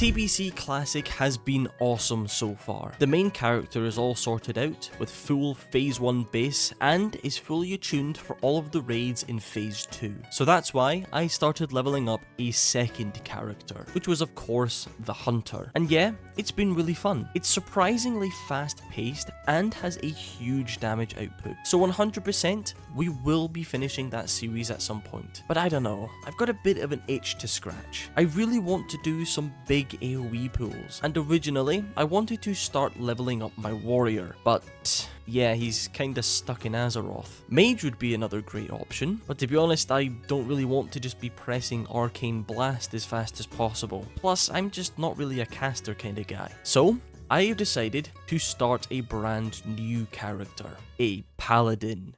TBC Classic has been awesome so far. The main character is all sorted out with full Phase 1 base and is fully attuned for all of the raids in Phase 2. So that's why I started leveling up a second character, which was of course the Hunter. And yeah, it's been really fun. It's surprisingly fast paced and has a huge damage output. So 100% we will be finishing that series at some point. But I don't know, I've got a bit of an itch to scratch. I really want to do some big AoE pools, and originally I wanted to start leveling up my warrior, but yeah, he's kinda stuck in Azeroth. Mage would be another great option, but to be honest, I don't really want to just be pressing Arcane Blast as fast as possible. Plus, I'm just not really a caster kinda guy. So, I have decided to start a brand new character, a paladin.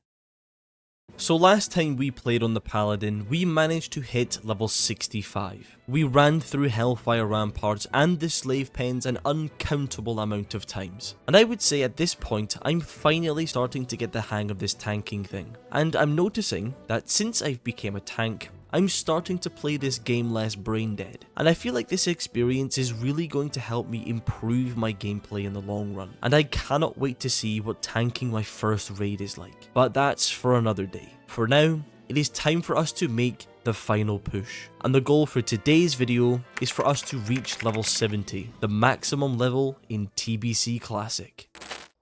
So last time we played on the Paladin, we managed to hit level 65. We ran through Hellfire Ramparts and the Slave Pens an uncountable amount of times. And I would say at this point, I'm finally starting to get the hang of this tanking thing. And I'm noticing that since I've become a tank, I'm starting to play this game less brain dead, and I feel like this experience is really going to help me improve my gameplay in the long run, and I cannot wait to see what tanking my first raid is like. But that's for another day. For now, it is time for us to make the final push, and the goal for today's video is for us to reach level 70, the maximum level in TBC Classic.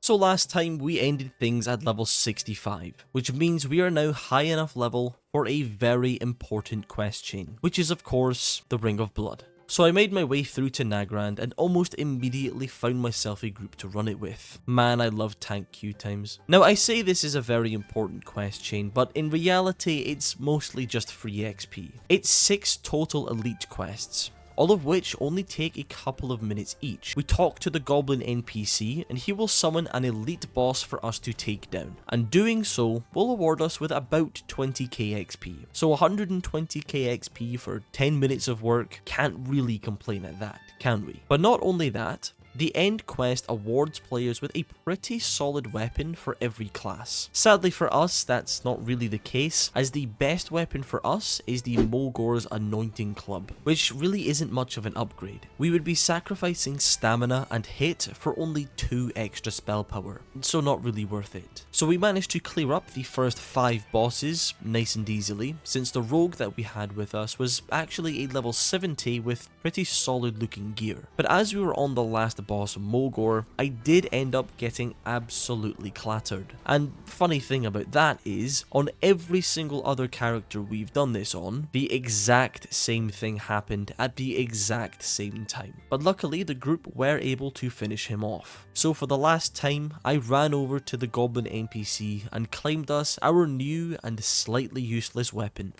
So last time we ended things at level 65, which means we are now high enough level for a very important quest chain, which is of course the Ring of Blood. So I made my way through to Nagrand and almost immediately found myself a group to run it with. Man, I love tank queue times. Now I say this is a very important quest chain, but in reality it's mostly just free XP. It's 6 total elite quests, all of which only take a couple of minutes each. We talk to the Goblin NPC and he will summon an elite boss for us to take down, and doing so will award us with about 20k XP. So 120k XP for 10 minutes of work, can't really complain at that, can we? But not only that, the end quest awards players with a pretty solid weapon for every class. Sadly for us, that's not really the case, as the best weapon for us is the Mogor's Anointing Club, which really isn't much of an upgrade. We would be sacrificing stamina and hit for only 2 extra spell power, so not really worth it. So we managed to clear up the first 5 bosses nice and easily, since the rogue that we had with us was actually a level 70 with pretty solid looking gear. But as we were on the last boss Mogor, I did end up getting absolutely clattered. And funny thing about that is, on every single other character we've done this on, the exact same thing happened at the exact same time. But luckily the group were able to finish him off. So for the last time, I ran over to the Goblin NPC and claimed us our new and slightly useless weapon.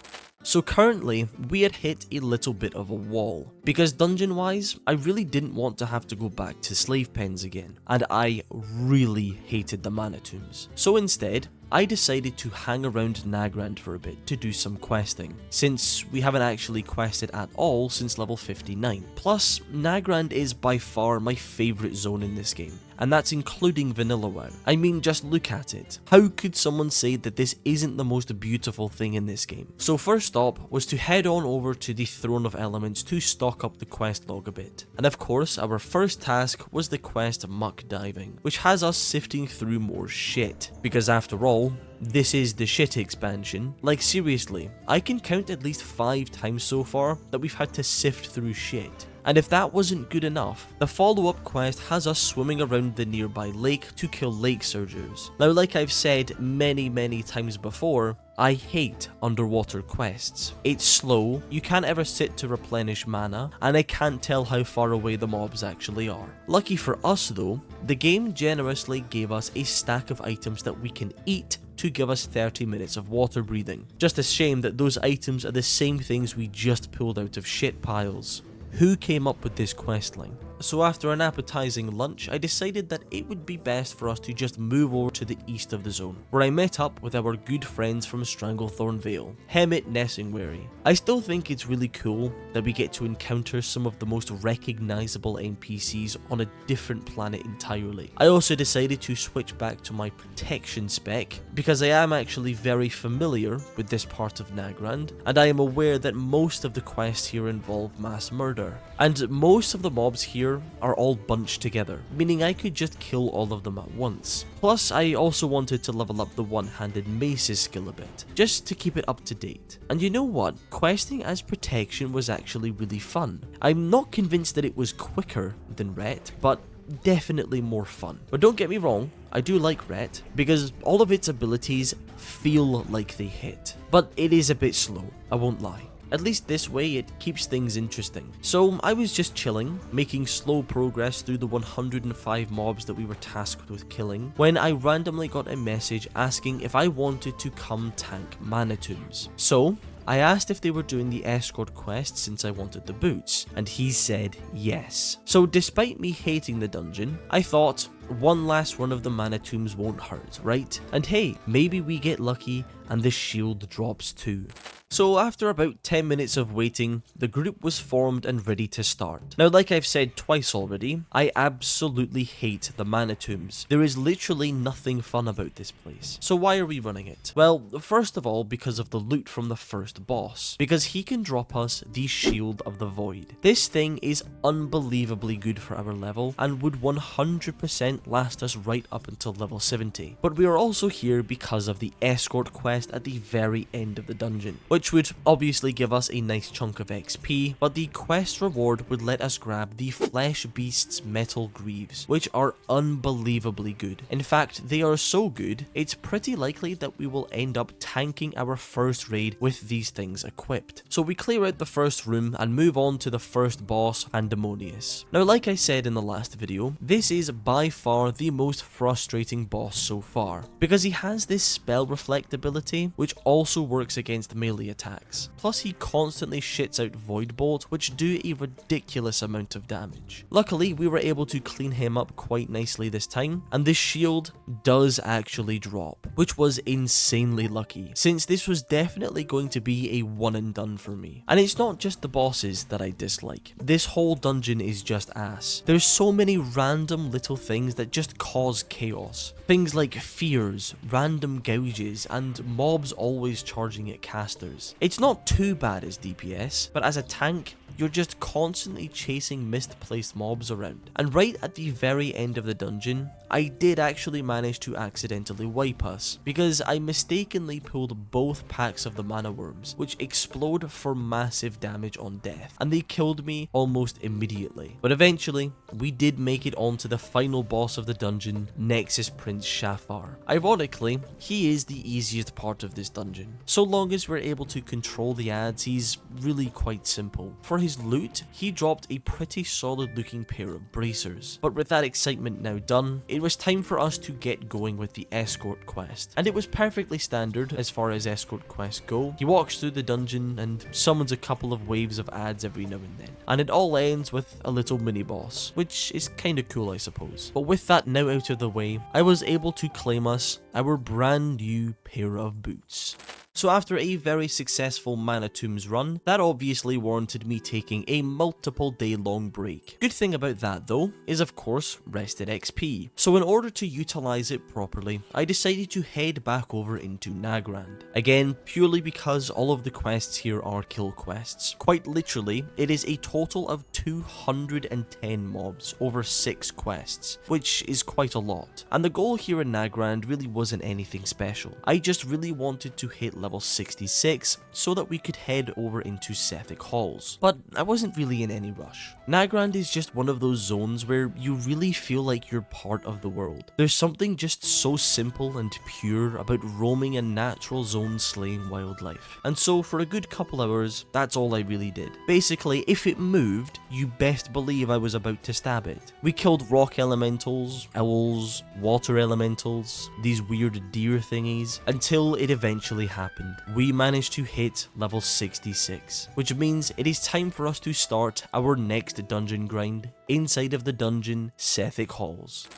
So currently, we had hit a little bit of a wall, because dungeon wise, I really didn't want to have to go back to Slave Pens again, and I really hated the mana tombs. So instead, I decided to hang around Nagrand for a bit to do some questing, since we haven't actually quested at all since level 59. Plus, Nagrand is by far my favourite zone in this game, and that's including Vanilla WoW. I mean, just look at it. How could someone say that this isn't the most beautiful thing in this game? So first stop was to head on over to the Throne of Elements to stock up the quest log a bit. And of course, our first task was the quest Muck Diving, which has us sifting through more shit, because after all, this is the shit expansion. Like seriously, I can count at least 5 times so far that we've had to sift through shit. And if that wasn't good enough, the follow-up quest has us swimming around the nearby lake to kill lake surgers. Now, like I've said many times before, I hate underwater quests. It's slow, you can't ever sit to replenish mana, and I can't tell how far away the mobs actually are. Lucky for us though, the game generously gave us a stack of items that we can eat to give us 30 minutes of water breathing. Just a shame that those items are the same things we just pulled out of shit piles. Who came up with this questline? So after an appetizing lunch, I decided that it would be best for us to just move over to the east of the zone, where I met up with our good friends from Stranglethorn Vale, Hemmet Nessingwary. I still think it's really cool that we get to encounter some of the most recognizable NPCs on a different planet entirely. I also decided to switch back to my protection spec because I am actually very familiar with this part of Nagrand, and I am aware that most of the quests here involve mass murder, and most of the mobs here are all bunched together, meaning I could just kill all of them at once. Plus, I also wanted to level up the one-handed mace's skill a bit, just to keep it up to date. And you know what? Questing as protection was actually really fun. I'm not convinced that it was quicker than Ret, but definitely more fun. But don't get me wrong, I do like Ret, because all of its abilities feel like they hit. But it is a bit slow, I won't lie. At least this way it keeps things interesting. So I was just chilling, making slow progress through the 105 mobs that we were tasked with killing, when I randomly got a message asking if I wanted to come tank mana tombs. So I asked if they were doing the escort quest since I wanted the boots, and he said yes. So despite me hating the dungeon, I thought one last run of the mana tombs won't hurt, right? And hey, maybe we get lucky and the shield drops too. So after about 10 minutes of waiting, the group was formed and ready to start. Now, like I've said twice already, I absolutely hate the mana tombs. There is literally nothing fun about this place. So why are we running it? Well, first of all, because of the loot from the first boss. Because he can drop us the Shield of the Void. This thing is unbelievably good for our level and would 100% last us right up until level 70. But we are also here because of the escort quest at the very end of the dungeon, which would obviously give us a nice chunk of XP, but the quest reward would let us grab the Flesh Beast's Metal Greaves, which are unbelievably good. In fact, they are so good, it's pretty likely that we will end up tanking our first raid with these things equipped. So we clear out the first room and move on to the first boss, Pandemonius. Now, like I said in the last video, this is by far the most frustrating boss so far, because he has this spell reflect ability, which also works against melee attacks. Plus, he constantly shits out Void Bolt, which do a ridiculous amount of damage. Luckily, we were able to clean him up quite nicely this time, and the shield does actually drop, which was insanely lucky, since this was definitely going to be a one and done for me. And it's not just the bosses that I dislike. This whole dungeon is just ass. There's so many random little things that just cause chaos. Things like fears, random gouges, and mobs always charging at casters. It's not too bad as DPS, but as a tank, you're just constantly chasing misplaced mobs around. And right at the very end of the dungeon, I did actually manage to accidentally wipe us, because I mistakenly pulled both packs of the mana worms, which explode for massive damage on death, and they killed me almost immediately. But eventually, we did make it onto the final boss of the dungeon, Nexus Prince Shafar. Ironically, he is the easiest part of this dungeon. So long as we're able to control the ads, he's really quite simple. For his loot, he dropped a pretty solid looking pair of bracers. But with that excitement now done, it was time for us to get going with the escort quest. And it was perfectly standard as far as escort quests go. He walks through the dungeon and summons a couple of waves of ads every now and then. And it all ends with a little mini boss, which is kinda cool, I suppose. But with that now out of the way, I was able to claim us our brand new pair of boots. So after a very successful Mana Tombs run, that obviously warranted me taking a multiple day long break. Good thing about that though, is of course rested XP. So in order to utilize it properly, I decided to head back over into Nagrand. Again, purely because all of the quests here are kill quests. Quite literally, it is a total of 210 mobs over 6 quests, which is quite a lot. And the goal here in Nagrand really wasn't anything special. I just really wanted to hit level 66 so that we could head over into Sethic Halls. But I wasn't really in any rush. Nagrand is just one of those zones where you really feel like you're part of the world. There's something just so simple and pure about roaming a natural zone slaying wildlife. And so for a good couple hours, that's all I really did. Basically, if it moved, you best believe I was about to stab it. We killed rock elementals, owls, water elementals, these weird deer thingies, until it eventually happened. happened. We managed to hit level 66, which means it is time for us to start our next dungeon grind inside of the dungeon Sethic Halls.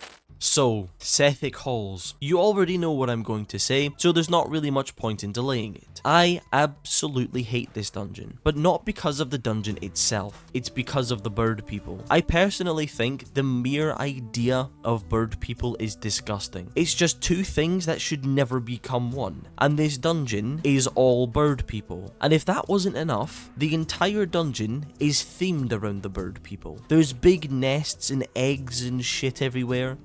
So, Sethic Halls. You already know what I'm going to say, so there's not really much point in delaying it. I absolutely hate this dungeon, but not because of the dungeon itself, it's because of the bird people. I personally think the mere idea of bird people is disgusting. It's just two things that should never become one, and this dungeon is all bird people. And if that wasn't enough, the entire dungeon is themed around the bird people. There's big nests and eggs and shit everywhere.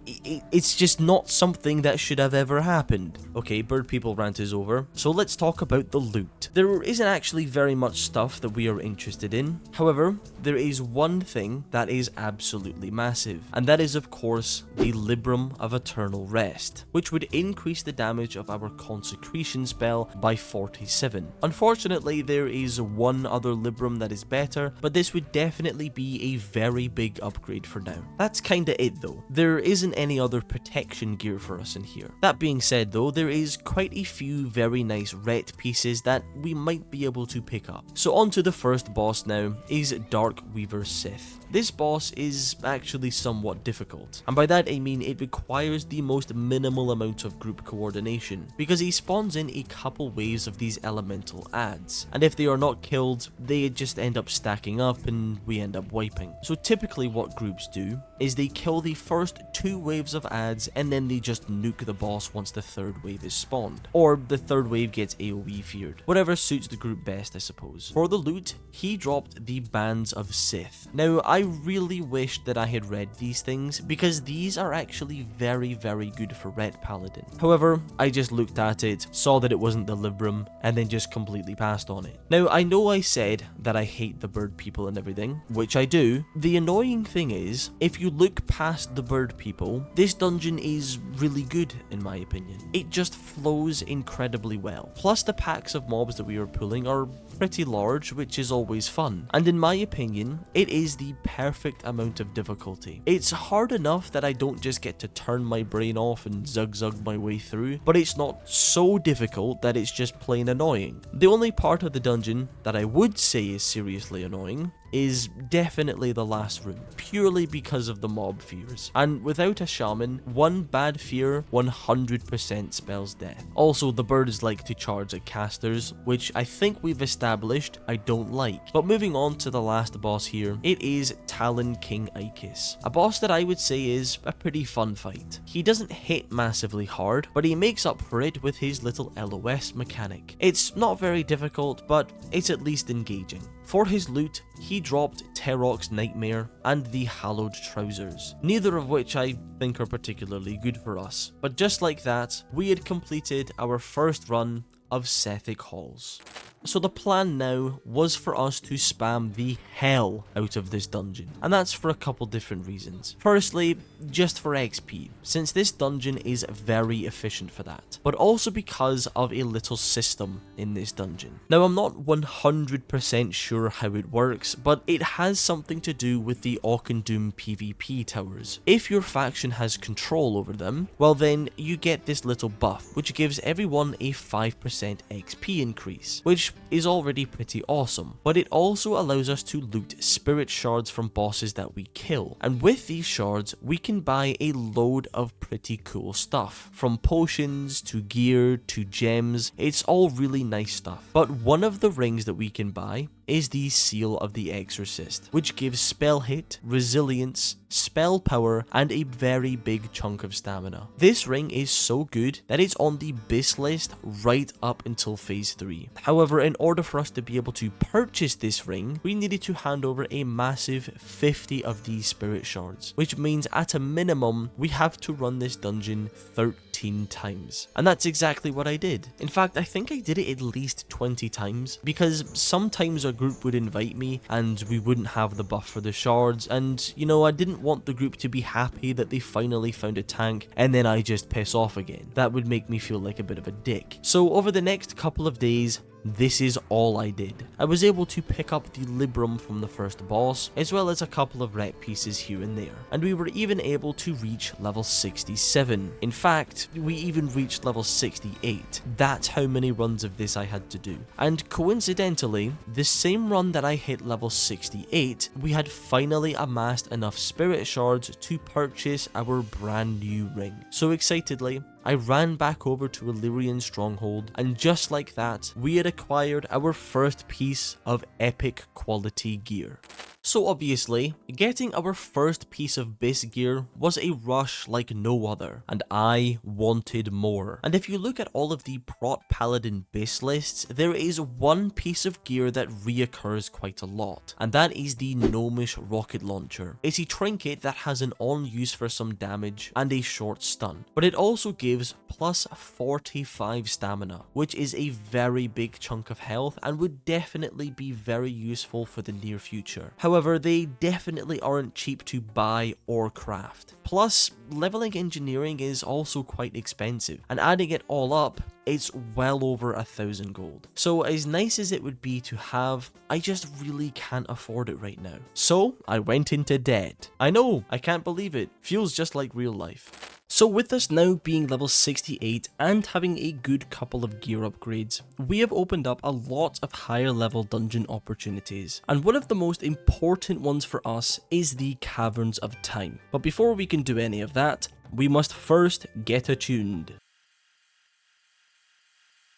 It's just not something that should have ever happened. Okay, bird people rant is over, so let's talk about the loot. There isn't actually very much stuff that we are interested in. However, there is one thing that is absolutely massive, and that is of course the Librum of Eternal Rest, which would increase the damage of our consecration spell by 47. Unfortunately, there is one other Librum that is better, but this would definitely be a very big upgrade for now. That's kinda it though. There isn't any other protection gear for us in here. That being said though, there is quite a few very nice ret pieces that we might be able to pick up. So on to the first boss now, is Dark Weaver Sith. This boss is actually somewhat difficult, and by that I mean it requires the most minimal amount of group coordination, because he spawns in a couple waves of these elemental adds, and if they are not killed, they just end up stacking up and we end up wiping. So typically what groups do is they kill the first 2 waves of adds and then they just nuke the boss once the 3rd wave is spawned, or the 3rd wave gets AoE feared. Whatever suits the group best, I suppose. For the loot, he dropped the Bands of Sith. Now, I really wish that I had read these things, because these are actually very good for Ret Paladin. However, I just looked at it, saw that it wasn't the Librum, and then just completely passed on it. Now, I know I said that I hate the bird people and everything, which I do. The annoying thing is, if you look past the bird people, this dungeon is really good in my opinion. It just flows incredibly well. Plus the packs of mobs that we are pulling are pretty large, which is always fun. And in my opinion, it is the perfect amount of difficulty. It's hard enough that I don't just get to turn my brain off and zug my way through, but it's not so difficult that it's just plain annoying. The only part of the dungeon that I would say is seriously annoying is definitely the last room, purely because of the mob fears. And without a shaman, one bad fear 100% spells death. Also, the birds like to charge at casters, which I think we've established I don't like. But moving on to the last boss here, it is Talon King Ikis, a boss that I would say is a pretty fun fight. He doesn't hit massively hard, but he makes up for it with his little LOS mechanic. It's not very difficult, but it's at least engaging. For his loot, he dropped Terok's Nightmare and the Hallowed Trousers, neither of which I think are particularly good for us. But just like that, we had completed our first run of Sethic Halls. So the plan now was for us to spam the hell out of this dungeon, and that's for a couple different reasons. Firstly, just for XP, since this dungeon is very efficient for that, but also because of a little system in this dungeon. Now, I'm not 100% sure how it works, but it has something to do with the Auchendoom PvP towers. If your faction has control over them, well then you get this little buff, which gives everyone a 5% XP increase, which is already pretty awesome, but it also allows us to loot spirit shards from bosses that we kill, and with these shards we can buy a load of pretty cool stuff, from potions to gear to gems. It's all really nice stuff. But one of the rings that we can buy is the Seal of the Exorcist, which gives spell hit, resilience, spell power, and a very big chunk of stamina. This ring is so good that it's on the BIS list right up until phase 3. However, in order for us to be able to purchase this ring, we needed to hand over a massive 50 of these spirit shards, which means at a minimum, we have to run this dungeon 13 times. And that's exactly what I did. In fact, I think I did it at least 20 times, because sometimes a group would invite me and we wouldn't have the buff for the shards, and you know, I didn't want the group to be happy that they finally found a tank and then I just piss off again. That would make me feel like a bit of a dick. So over the next couple of days, this is all I did. I was able to pick up the Librum from the first boss, as well as a couple of rep pieces here and there, and we were even able to reach level 67. In fact, we even reached level 68. That's how many runs of this I had to do. And coincidentally, the same run that I hit level 68, we had finally amassed enough spirit shards to purchase our brand new ring. So excitedly, I ran back over to Illyrian Stronghold, and just like that, we had acquired our first piece of epic quality gear. So obviously, getting our first piece of base gear was a rush like no other, and I wanted more. And if you look at all of the prot paladin base lists, there is one piece of gear that reoccurs quite a lot, and that is the gnomish rocket launcher. It's a trinket that has an on use for some damage and a short stun, but it also gives plus 45 stamina, which is a very big chunk of health and would definitely be very useful for the near future. However, they definitely aren't cheap to buy or craft. Plus, leveling engineering is also quite expensive, and adding it all up, it's well over 1,000 gold. So as nice as it would be to have, I just really can't afford it right now. So I went into debt. I know, I can't believe it. Feels just like real life. So with us now being level 68 and having a good couple of gear upgrades, we have opened up a lot of higher level dungeon opportunities. And one of the most important ones for us is the Caverns of Time. But before we can do any of that, we must first get attuned.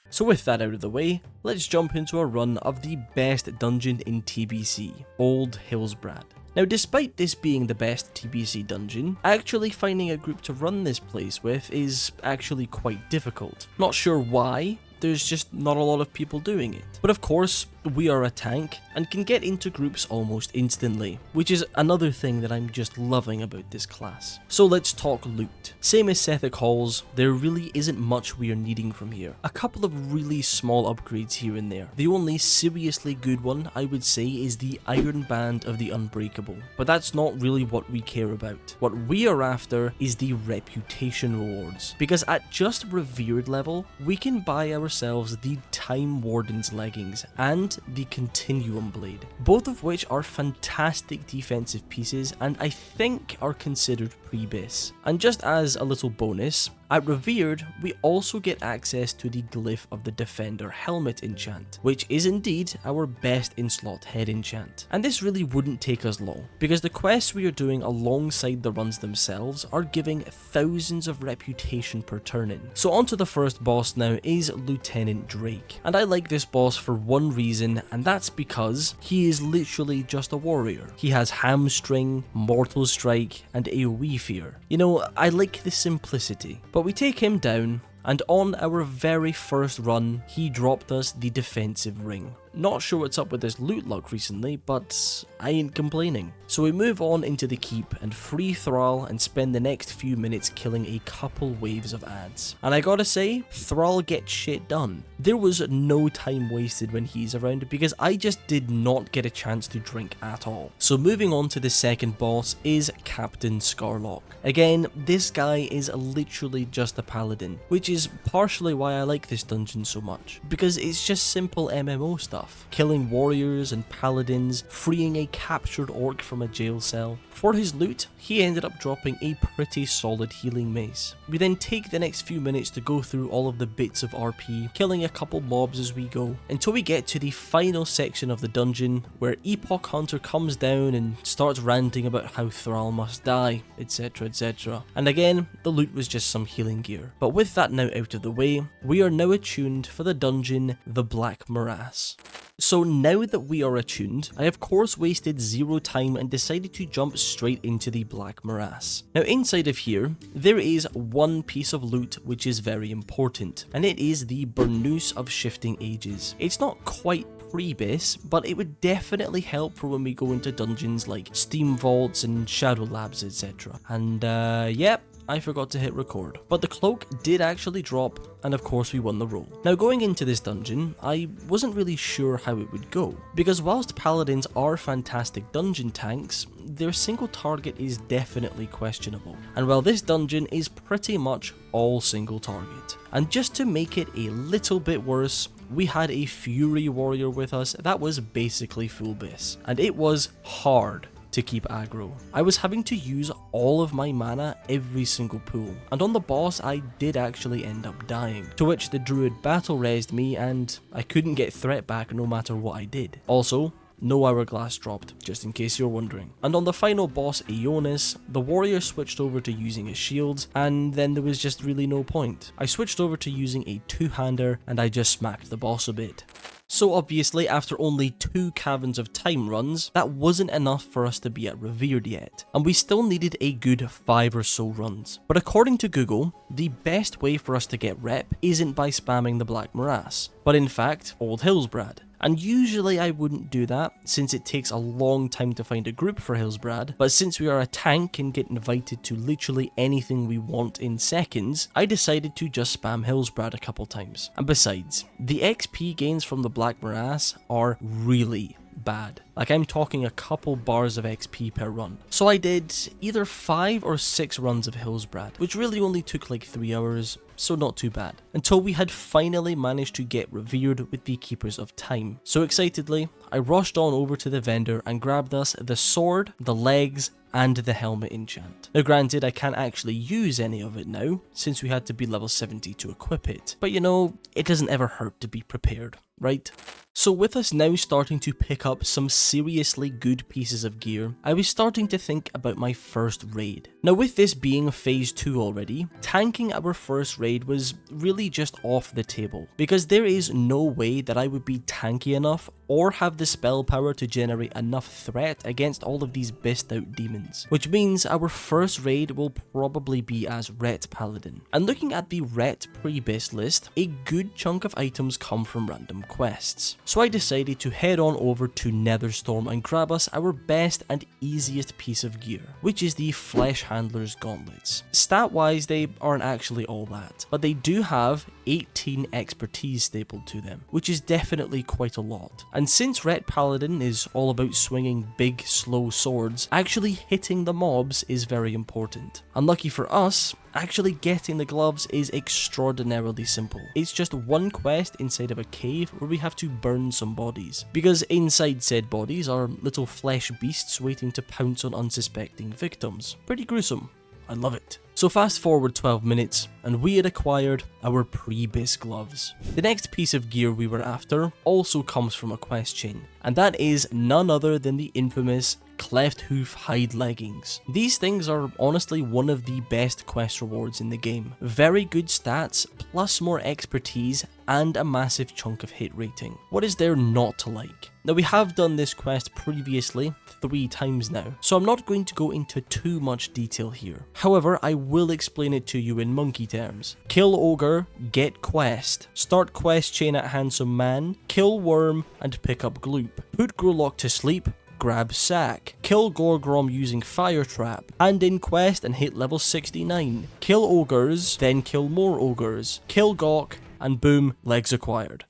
So with that out of the way, let's jump into a run of the best dungeon in TBC, Old Hillsbrad. Now, despite this being the best TBC dungeon, actually finding a group to run this place with is actually quite difficult. Not sure why, there's just not a lot of people doing it. But of course, we are a tank and can get into groups almost instantly, which is another thing that I'm just loving about this class. So let's talk loot. Same as Sethic Halls, there really isn't much we are needing from here. A couple of really small upgrades here and there. The only seriously good one I would say is the Iron Band of the Unbreakable, but that's not really what we care about. What we are after is the reputation rewards, because at just revered level, we can buy ourselves the Time Warden's leggings and the Continuum Blade, both of which are fantastic defensive pieces and I think are considered pre-base. And just as a little bonus, at Revered, we also get access to the Glyph of the Defender Helmet enchant, which is indeed our best in slot head enchant. And this really wouldn't take us long, because the quests we are doing alongside the runs themselves are giving thousands of reputation per turn in. So onto the first boss now is Lieutenant Drake. And I like this boss for one reason, and that's because he is literally just a warrior. He has Hamstring, Mortal Strike, and AoE Fear. You know, I like the simplicity. But we take him down, and on our very first run, he dropped us the defensive ring. Not sure what's up with this loot luck recently, but I ain't complaining. So we move on into the keep and free Thrall and spend the next few minutes killing a couple waves of ads. And I gotta say, Thrall gets shit done. There was no time wasted when he's around because I just did not get a chance to drink at all. So moving on to the second boss is Captain Scarlock. Again, this guy is literally just a paladin, which is partially why I like this dungeon so much, because it's just simple MMO stuff. Killing warriors and paladins, freeing a captured orc from a jail cell. For his loot, he ended up dropping a pretty solid healing mace. We then take the next few minutes to go through all of the bits of RP, killing a couple mobs as we go, until we get to the final section of the dungeon, where Epoch Hunter comes down and starts ranting about how Thrall must die, etc, etc. And again, the loot was just some healing gear. But with that now out of the way, we are now attuned for the dungeon, the Black Morass. So now that we are attuned, I of course wasted zero time and decided to jump straight into the Black Morass. Now inside of here, there is one piece of loot which is very important, and it is the Burnous of Shifting Ages. It's not quite pre-base, but it would definitely help for when we go into dungeons like Steam Vaults and Shadow Labs, etc. And yep, I forgot to hit record. But the cloak did actually drop, and of course we won the roll. Now going into this dungeon, I wasn't really sure how it would go, because whilst paladins are fantastic dungeon tanks, their single target is definitely questionable. And while this dungeon is pretty much all single target. And just to make it a little bit worse, we had a Fury Warrior with us that was basically full base, and it was hard to keep aggro. I was having to use all of my mana every single pool, and on the boss I did actually end up dying, to which the druid battle resed me and I couldn't get threat back no matter what I did. Also, no hourglass dropped, just in case you're wondering. And on the final boss, Aeonis, the warrior switched over to using his shields, and then there was just really no point. I switched over to using a two-hander, and I just smacked the boss a bit. So obviously, after only 2 Caverns of Time runs, that wasn't enough for us to be at Revered yet, and we still needed a good 5 or so runs. But according to Google, the best way for us to get rep isn't by spamming the Black Morass, but in fact, Old Hillsbrad. And usually I wouldn't do that, since it takes a long time to find a group for Hillsbrad, but since we are a tank and get invited to literally anything we want in seconds, I decided to just spam Hillsbrad a couple times. And besides, the XP gains from the Black Morass are really bad. Like, I'm talking a couple bars of XP per run. So I did either 5 or 6 runs of Hillsbrad, which really only took like 3 hours, so not too bad. Until we had finally managed to get revered with the Keepers of Time. So excitedly, I rushed on over to the vendor and grabbed us the sword, the legs, and the helmet enchant. Now granted, I can't actually use any of it now, since we had to be level 70 to equip it. But you know, it doesn't ever hurt to be prepared, right? So with us now starting to pick up some seriously good pieces of gear, I was starting to think about my first raid. Now with this being phase 2 already, tanking our first raid was really just off the table, because there is no way that I would be tanky enough or have the spell power to generate enough threat against all of these best out demons, which means our first raid will probably be as Ret Paladin. And looking at the Ret pre-base list, a good chunk of items come from random quests. So I decided to head on over to Netherstorm and grab us our best and easiest piece of gear, which is the Flesh Handler's Gauntlets. Stat wise, they aren't actually all that, but they do have 18 expertise stapled to them, which is definitely quite a lot. And since Ret Paladin is all about swinging big, slow swords, actually hitting the mobs is very important. Unlucky for us, actually getting the gloves is extraordinarily simple. It's just one quest inside of a cave where we have to burn some bodies, because inside said bodies are little flesh beasts waiting to pounce on unsuspecting victims. Pretty gruesome. I love it. So fast forward 12 minutes, and we had acquired our pre-base gloves. The next piece of gear we were after also comes from a quest chain, and that is none other than the infamous Cleft Hoof Hide Leggings. These things are honestly one of the best quest rewards in the game. Very good stats, plus more expertise, and a massive chunk of hit rating. What is there not to like? Now we have done this quest previously 3 times now, so I'm not going to go into too much detail here. However, I will explain it to you in monkey terms. Kill Ogre, get quest. Start quest chain at Handsome Man, kill Worm, and pick up Gloop. Put Growlock to sleep, grab Sack. Kill Gorgrom using Fire Trap. Hand in quest and hit level 69. Kill Ogres, then kill more Ogres. Kill Gawk, and boom, legs acquired.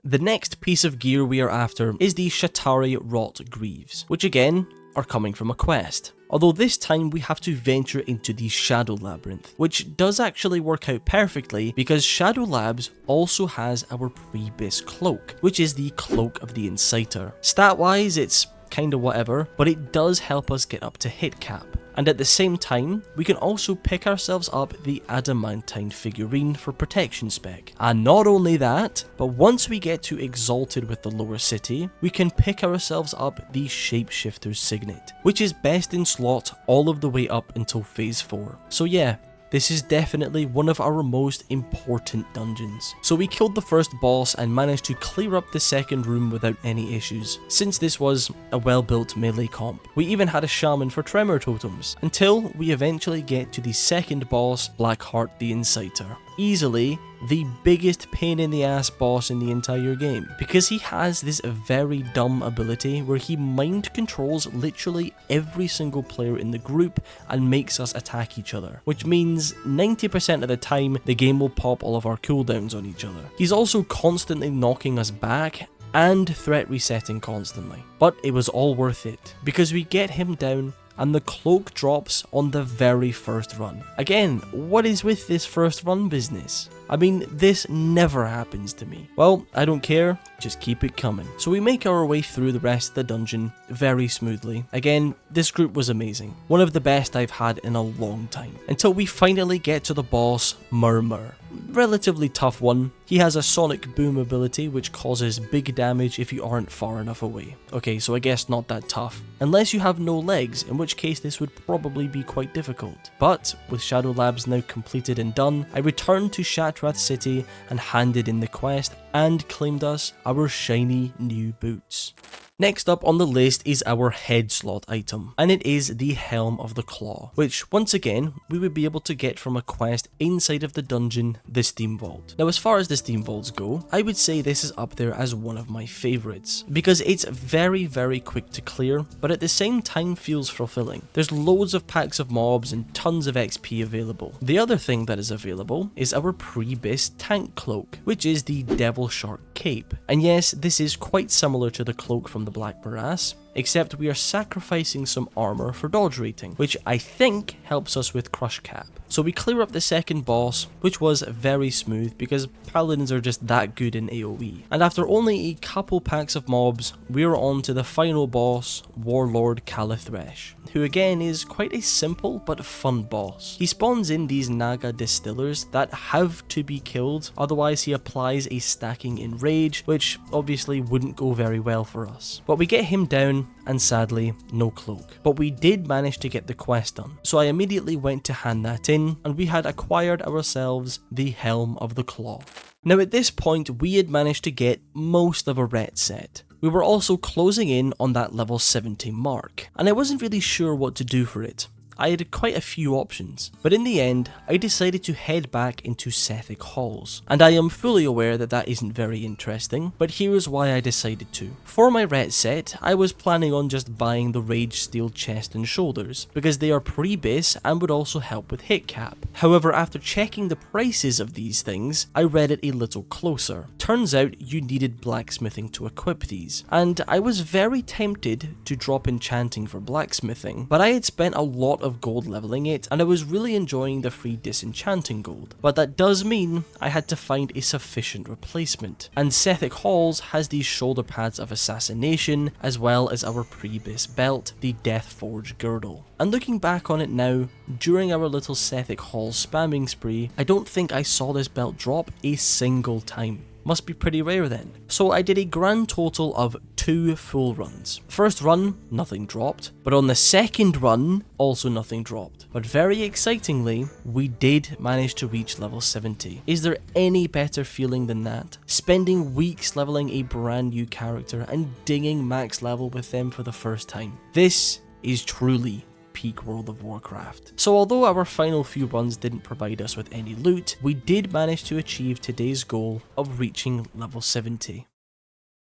The next piece of gear we are after is the Shatari Wrought Greaves, which again are coming from a quest. Although this time we have to venture into the Shadow Labyrinth, which does actually work out perfectly because Shadow Labs also has our pre-base cloak, which is the Cloak of the Inciter. Stat wise, it's kinda whatever, but it does help us get up to hit cap. And at the same time, we can also pick ourselves up the Adamantine figurine for protection spec. And not only that, but once we get to Exalted with the lower city, we can pick ourselves up the Shapeshifter's Signet, which is best in slot all of the way up until phase 4. So yeah, this is definitely one of our most important dungeons. So we killed the first boss and managed to clear up the second room without any issues, since this was a well-built melee comp. We even had a shaman for tremor totems, until we eventually get to the second boss, Blackheart the Inciter. Easily the biggest pain in the ass boss in the entire game, because he has this very dumb ability where he mind controls literally every single player in the group and makes us attack each other, which means 90% of the time the game will pop all of our cooldowns on each other. He's also constantly knocking us back and threat resetting constantly, but it was all worth it because we get him down and the cloak drops on the very first run. Again, what is with this first run business? I mean, this never happens to me. Well, I don't care, just keep it coming. So we make our way through the rest of the dungeon very smoothly. Again, this group was amazing. One of the best I've had in a long time. Until we finally get to the boss, Murmur. Relatively tough one. He has a sonic boom ability which causes big damage if you aren't far enough away. Okay, so I guess not that tough. Unless you have no legs, in which case this would probably be quite difficult. But with Shadow Labs now completed and done, I returned to Shatrath City and handed in the quest and claimed us our shiny new boots. Next up on the list is our head slot item, and it is the Helm of the Claw, which once again we would be able to get from a quest inside of the dungeon, the Steam Vault. Now as far as the Steam Vaults go, I would say this is up there as one of my favourites, because it's very quick to clear, but at the same time feels fulfilling. There's loads of packs of mobs and tons of XP available. The other thing that is available is our pre-bis tank cloak, which is the Devil Shark cape. And yes, this is quite similar to the cloak from the Black Morass, except we are sacrificing some armor for dodge rating, which I think helps us with crush cap. So we clear up the second boss, which was very smooth because paladins are just that good in AoE. And after only a couple packs of mobs, we're on to the final boss, Warlord Calithresh, who again is quite a simple but fun boss. He spawns in these Naga distillers that have to be killed, otherwise he applies a stacking in rage, which obviously wouldn't go very well for us. But we get him down, and sadly, no cloak. But we did manage to get the quest done, so I immediately went to hand that in, and we had acquired ourselves the Helm of the Claw. Now at this point, we had managed to get most of a ret set. We were also closing in on that level 70 mark, and I wasn't really sure what to do for it. I had quite a few options, but in the end, I decided to head back into Sethic Halls. And I am fully aware that that isn't very interesting, but here's why I decided to. For my ret set, I was planning on just buying the Rage Steel chest and shoulders, because they are pre-bis and would also help with hit cap. However, after checking the prices of these things, I read it a little closer. Turns out you needed blacksmithing to equip these, and I was very tempted to drop enchanting for blacksmithing, but I had spent a lot of gold leveling it, and I was really enjoying the free disenchanting gold. But that does mean I had to find a sufficient replacement, and Sethic Halls has these shoulder pads of assassination, as well as our pre-bis belt, the Deathforge girdle. And looking back on it now, during our little Sethic Halls spamming spree, I don't think I saw this belt drop a single time. Must be pretty rare then. So I did a grand total of 2 full runs. First run, nothing dropped, but on the second run, also nothing dropped. But very excitingly, we did manage to reach level 70. Is there any better feeling than that? Spending weeks leveling a brand new character and dinging max level with them for the first time. This is truly peak World of Warcraft. So although our final few runs didn't provide us with any loot, we did manage to achieve today's goal of reaching level 70.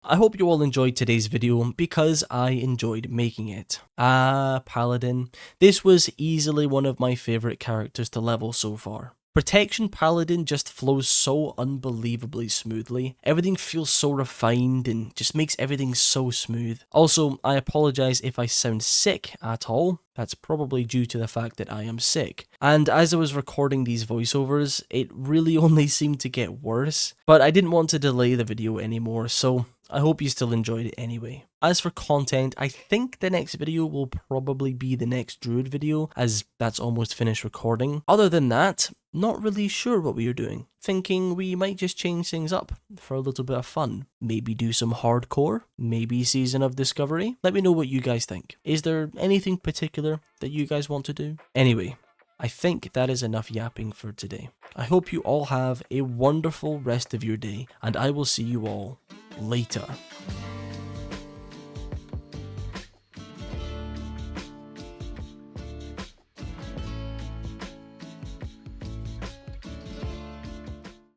I hope you all enjoyed today's video because I enjoyed making it. Paladin. This was easily one of my favourite characters to level so far. Protection Paladin just flows so unbelievably smoothly. Everything feels so refined and just makes everything so smooth. Also, I apologise if I sound sick at all. That's probably due to the fact that I am sick. And as I was recording these voiceovers, it really only seemed to get worse. But I didn't want to delay the video anymore, so I hope you still enjoyed it anyway. As for content, I think the next video will probably be the next Druid video, as that's almost finished recording. Other than that, not really sure what we are doing. Thinking we might just change things up for a little bit of fun. Maybe do some hardcore, maybe Season of Discovery. Let me know what you guys think. Is there anything particular that you guys want to do? Anyway, I think that is enough yapping for today. I hope you all have a wonderful rest of your day, and I will see you all later.